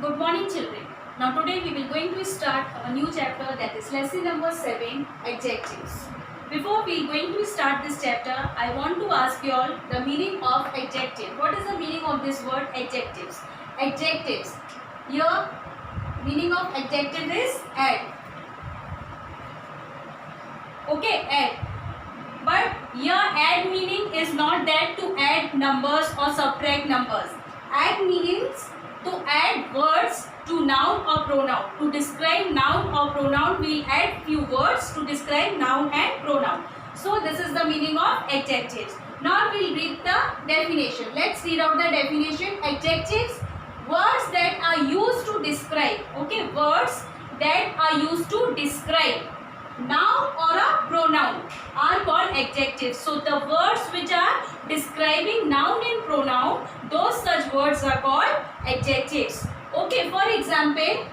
Good morning, children. Now today we will going to start a new chapter, that is lesson number 7, adjectives. Before we going to start this chapter, I want to ask you all the meaning of adjective. What is the meaning of this word adjectives? Adjectives. Here meaning of adjective is add. Okay, add. But here add meaning is not that to add numbers or subtract numbers. Add means to add words to noun or pronoun. To describe noun or pronoun, we add few words to describe noun and pronoun. So this is the meaning of adjectives. Now we will read the definition. Let's read out the definition. Adjectives, words that are used to describe. Okay, words that are used to describe noun or a pronoun are called adjectives. So the words which are describing noun and pronoun, those such words are called adjectives. Okay, for example,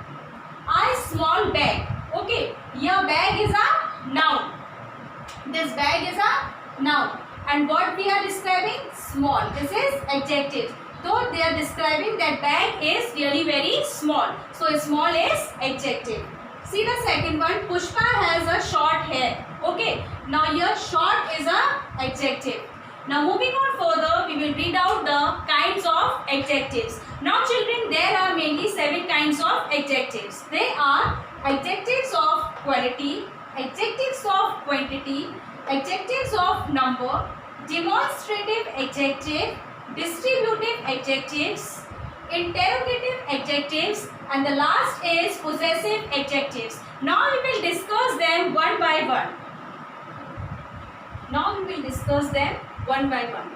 a small bag. Okay, your bag is a noun. This bag is a noun. And what we are describing? Small. This is adjective. Though they are describing that bag is really very small. So small is adjective. See the second one. Pushpa has a short hair. Okay. Now here short is a adjective. Now moving on further, we will read out the kinds of adjectives. Now children, there are mainly 7 kinds of adjectives. They are adjectives of quality, adjectives of quantity, adjectives of number, demonstrative adjective, distributive adjectives, interrogative adjectives, and the last is possessive adjectives. Now we will discuss them one by one.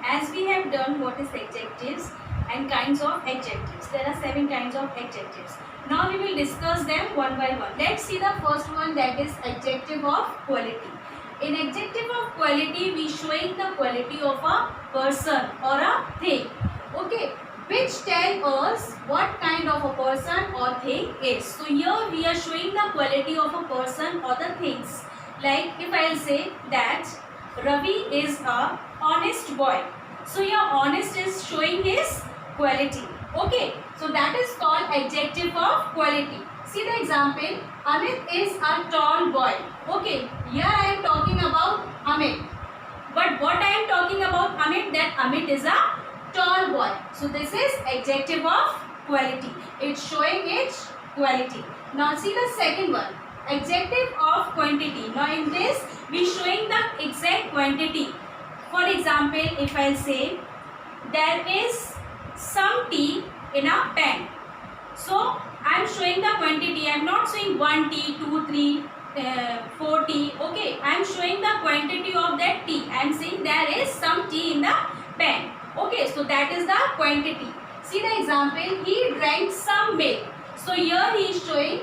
As we have done what is adjectives and kinds of adjectives. There are 7 kinds of adjectives. Now we will discuss them one by one. Let's see the first one, that is adjective of quality. In adjective of quality, we showing the quality of a person or a thing. Okay, which tell us what kind of a person or thing is. So here we are showing the quality of a person or the things. Like if I will say that Ravi is a honest boy. So here honest is showing his quality. Okay, so that is called adjective of quality. See the example. Amit is a tall boy. Okay, here I am talking about Amit. But what I am talking about Amit, that Amit is a tall boy. So this is adjective of quality. It's showing its quality. Now see the second one. Adjective of quantity. Now in this we showing the exact quantity. For example, if I say there is some tea in a pan. So I am showing the quantity. I am not saying 1 tea, 2, 3, 4 tea. Okay, I am showing the quantity of that tea. I am saying there is some tea in the pan. Okay, so that is the quantity. See the example. He drank some milk. So here he is showing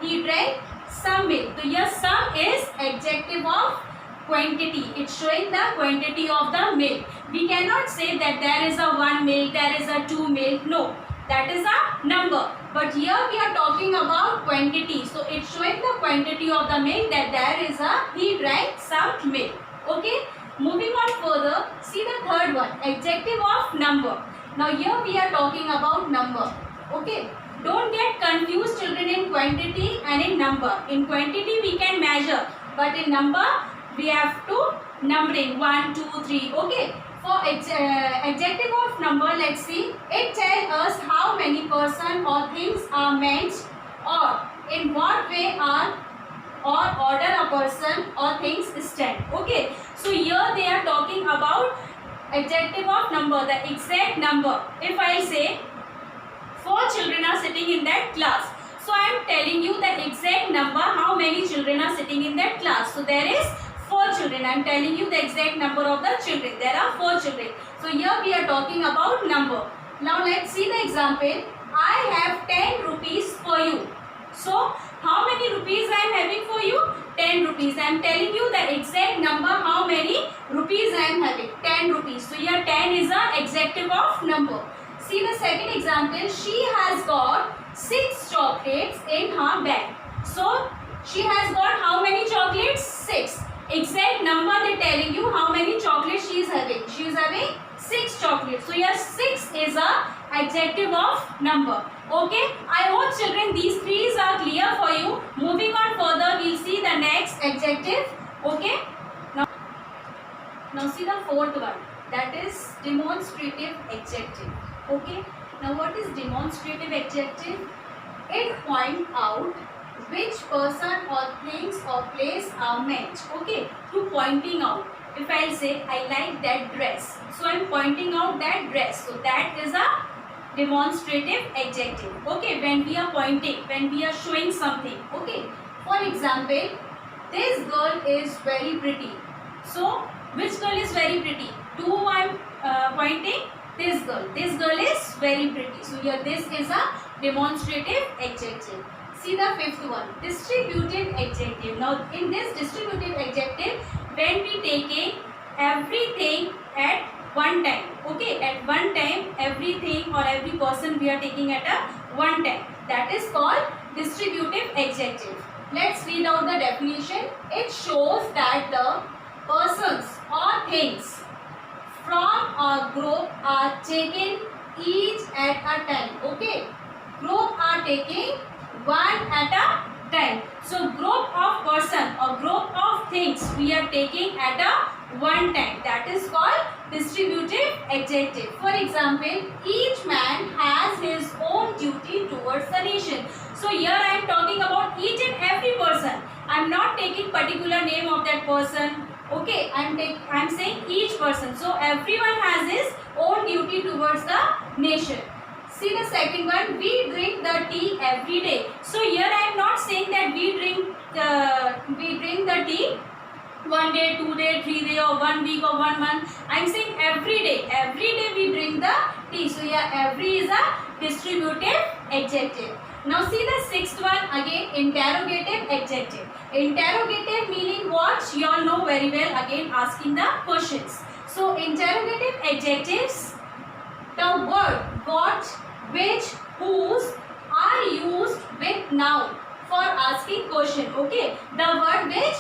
he drank some milk. So here some is adjective of quantity. It's showing the quantity of the milk. We cannot say that there is a 1 milk, there is a 2 milk. No, that is a number. But here we are talking about quantity. So it's showing the quantity of the milk, that there is a, he drank some milk. Okay. Moving on further, see the third one, adjective of number. Now here we are talking about number. Okay. Don't get confused children in quantity and in number. In quantity we can measure, but in number we have to numbering 1, 2, 3. Okay. For adjective of number, let's see. It tells us how many person or things are meant, or in what way are or order a person or things stand. Okay. So here they are talking about adjective of number, the exact number. If I say 4 children are sitting in that class. So I am telling you the exact number, how many children are sitting in that class. So there is 4 children. I am telling you the exact number of the children. There are 4 children. So here we are talking about number. Now let's see the example. I have 10 rupees for you. So how many rupees I am having for you? 10 rupees. I am telling you the exact number, how many rupees I am having. 10 rupees. So here 10 is an adjective of number. See the second example. She has got 6 chocolates in her bag. So she has got how many chocolates? 6. Exact number they telling you how many chocolates she is having. She is having 6 chocolates. So here 6 is a adjective of number. Okay, I hope children these three are clear for you. Moving on further, we'll see the next adjective. Okay, now see the fourth one, that is demonstrative adjective. Okay, now what is demonstrative adjective? It points out which person or things or place are meant. Okay, through pointing out. If I'll say I like that dress, so I'm pointing out that dress, so that is a demonstrative adjective. Okay, when we are pointing, when we are showing something. Okay, for example, this girl is very pretty. So which girl is very pretty? To whom I'm pointing? This girl. This girl is very pretty. So here this is a demonstrative adjective. See the fifth one, distributive adjective. Now in this distributive adjective, when we taking everything at one time. Okay, at one time everything or every person we are taking at a one time. That is called distributive adjective. Let's read out the definition. It shows that the persons or things from a group are taken each at a time. Okay, group are taking one at a time. So group of person or group of things we are taking at a one time. That is called distributive adjective. For example, each man has his own duty towards the nation. So here I am talking about each and every person. I am not taking particular name of that person. Okay, I am saying each person. So everyone has his own duty towards the nation. See the second one, we drink the tea every day. So here I am not saying that we drink the tea 1 day, 2 day, 3 day or 1 week or 1 month. I am saying every day. Every day we drink the tea. So here every is a distributive adjective. Now see the sixth one, again interrogative adjective. Interrogative meaning what? You all know very well, again asking the questions. So interrogative adjectives, the word what, which, whose are used with noun for asking question. Okay, the word which,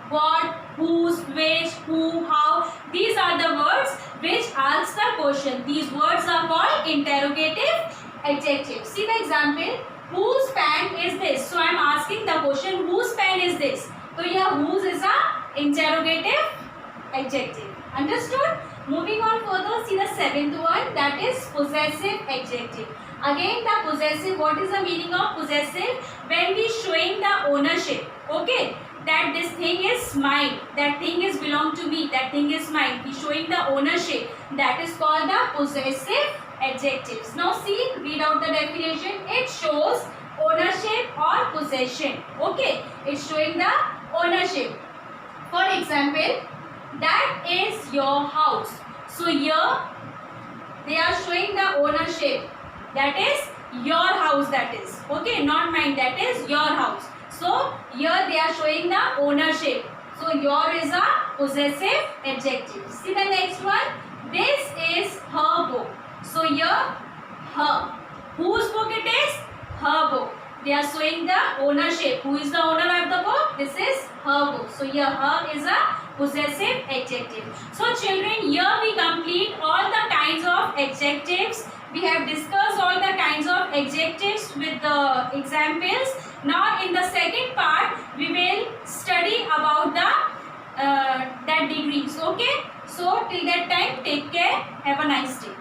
what, whose, which, who, how, these are the words which ask the question. These words are called interrogative adjectives. See the example, whose pen is this? So I am asking the question, whose pen is this? So here whose is a interrogative adjective. Understood? Moving on further, see the seventh one, that is possessive adjective. Again the possessive, what is the meaning of possessive? When we showing the ownership. Okay, that this thing is mine, that thing is belong to me, that thing is mine. We showing the ownership. That is called the possessive adjectives. Now see, read out the definition. It shows ownership or possession. Okay, it's showing the ownership. For example, that is your house. So here they are showing the ownership. That is your house, that is. Okay, not mine, that is your house. So here they are showing the ownership. So your is a possessive adjective. See the next one. This is her book. So here her. Whose book it is? Her book. They are showing the ownership. Who is the owner of the book? This is her book. So here her is a possessive adjective. So children, here we complete all the kinds of adjectives. We have discussed all the kinds of adjectives with the examples. Now in the second part, we will study about the degrees. Okay. So till that time, take care. Have a nice day.